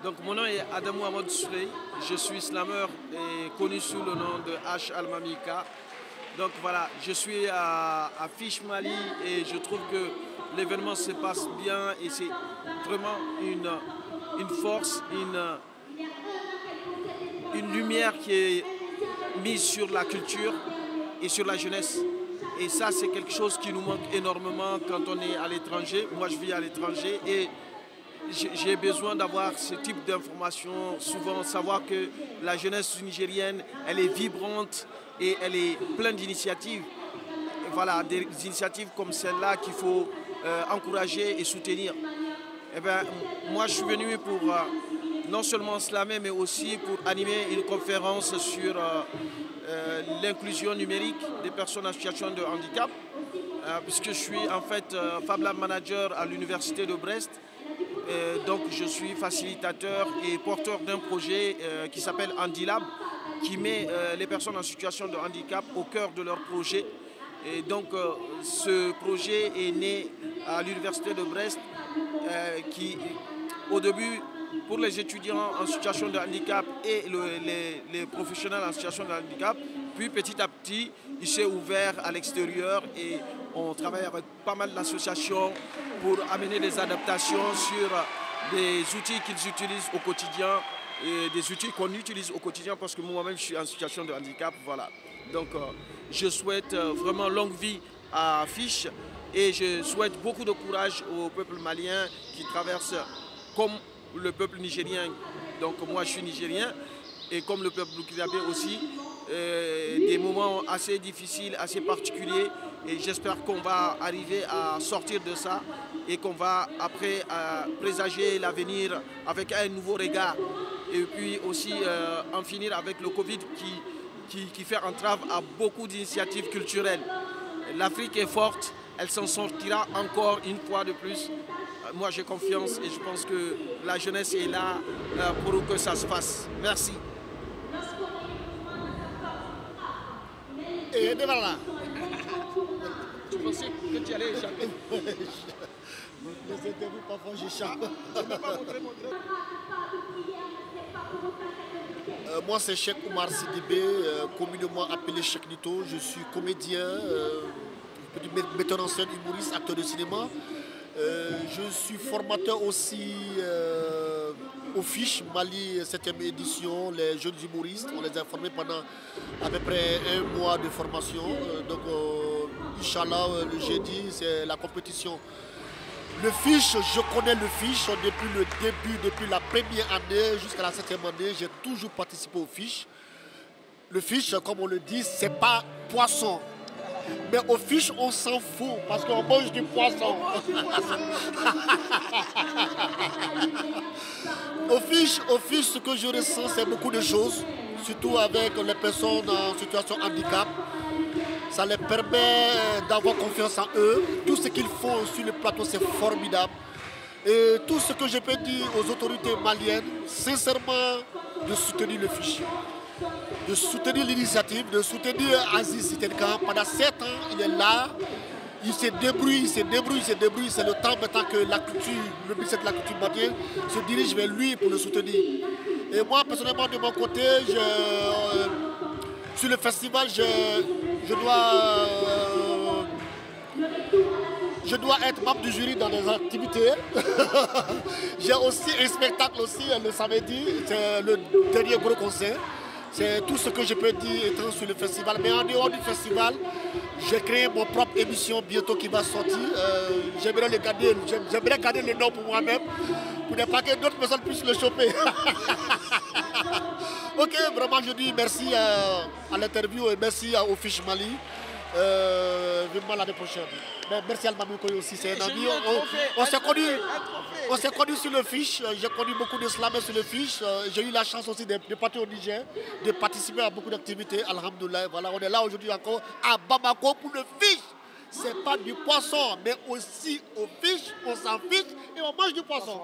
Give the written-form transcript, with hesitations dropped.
Donc mon nom est Adamou Ahmad Souley, je suis slameur et connu sous le nom de H Almamika. Donc voilà, je suis à Fiche Mali et je trouve que l'événement se passe bien et c'est vraiment une force, une lumière qui est mise sur la culture et sur la jeunesse. Et ça, c'est quelque chose qui nous manque énormément quand on est à l'étranger. Moi, je vis à l'étranger et j'ai besoin d'avoir ce type d'informations, souvent savoir que la jeunesse nigérienne, elle est vibrante et elle est pleine d'initiatives. Voilà, des initiatives comme celle-là qu'il faut encourager et soutenir. Eh bien, moi, je suis venu pour non seulement slammer, mais aussi pour animer une conférence sur l'inclusion numérique des personnes en situation de handicap, puisque je suis en fait Fab Lab Manager à l'Université de Brest. Donc je suis facilitateur et porteur d'un projet qui s'appelle Handilab, qui met les personnes en situation de handicap au cœur de leur projet. Et donc ce projet est né à l'Université de Brest, qui au début, pour les étudiants en situation de handicap et les professionnels en situation de handicap, puis petit à petit, il s'est ouvert à l'extérieur et on travaille avec pas mal d'associations pour amener des adaptations sur des outils qu'ils utilisent au quotidien et des outils qu'on utilise au quotidien parce que moi-même je suis en situation de handicap. Voilà. Donc je souhaite vraiment longue vie à Fiche et je souhaite beaucoup de courage au peuple malien qui traverse comme le peuple nigérien. Donc moi je suis nigérien et comme le peuple burkinabé aussi, des moments assez difficiles, assez particuliers et j'espère qu'on va arriver à sortir de ça et qu'on va après présager l'avenir avec un nouveau regard et puis aussi en finir avec le Covid qui fait entrave à beaucoup d'initiatives culturelles. L'Afrique est forte, elle s'en sortira encore une fois de plus. Moi j'ai confiance et je pense que la jeunesse est là pour que ça se fasse. Merci. Et voilà. Tu pensais que tu allais échapper? Les interviews, parfois j'échappe. Moi c'est Cheikh Oumar Sidibé, communément appelé Cheikh Nito. Je suis comédien, metteur en scène, humoriste, acteur de cinéma. Je suis formateur aussi au Fiche Mali 7e édition, les jeunes humoristes. On les a formés pendant à peu près un mois de formation. Donc, Inch'Allah, le jeudi, c'est la compétition. Le Fiche, je connais le Fiche depuis le début, depuis la première année jusqu'à la 7e année. J'ai toujours participé au Fiche. Le Fiche, comme on le dit, c'est pas poisson. Mais au Fiche, on s'en fout parce qu'on mange du poisson. Au fiche, ce que je ressens, c'est beaucoup de choses, surtout avec les personnes en situation de handicap. Ça les permet d'avoir confiance en eux. Tout ce qu'ils font sur le plateau, c'est formidable. Et tout ce que je peux dire aux autorités maliennes, sincèrement, de soutenir le Fiche. De soutenir l'initiative, de soutenir Aziz Sitenka. Pendant 7 ans, il est là. Il se débrouille. C'est le temps maintenant que la culture, le ministère de la culture malienne se dirige vers lui pour le soutenir. Et moi, personnellement, de mon côté, sur le festival, je dois être membre du jury dans les activités. J'ai aussi un spectacle aussi le samedi, c'est le dernier gros concert. C'est tout ce que je peux dire étant sur le festival. Mais en dehors du festival, j'ai créé mon propre émission bientôt qui va sortir. J'aimerais garder le nom pour moi-même, pour ne pas que d'autres personnes puissent le choper. Ok, vraiment je dis merci à l'interview et merci au Fiche Mali. Vivement l'année prochaine. Mais merci à Almamikoy aussi, c'est un ami. On s'est connus sur le Fiche. J'ai connu beaucoup de slameurs sur le Fiche. J'ai eu la chance aussi de partir au Niger, de participer à beaucoup d'activités. Alhamdoulilah. Voilà, on est là aujourd'hui encore à Bamako pour le Fiche. C'est pas du poisson, mais aussi au Fiche, on s'en fiche et on mange du poisson.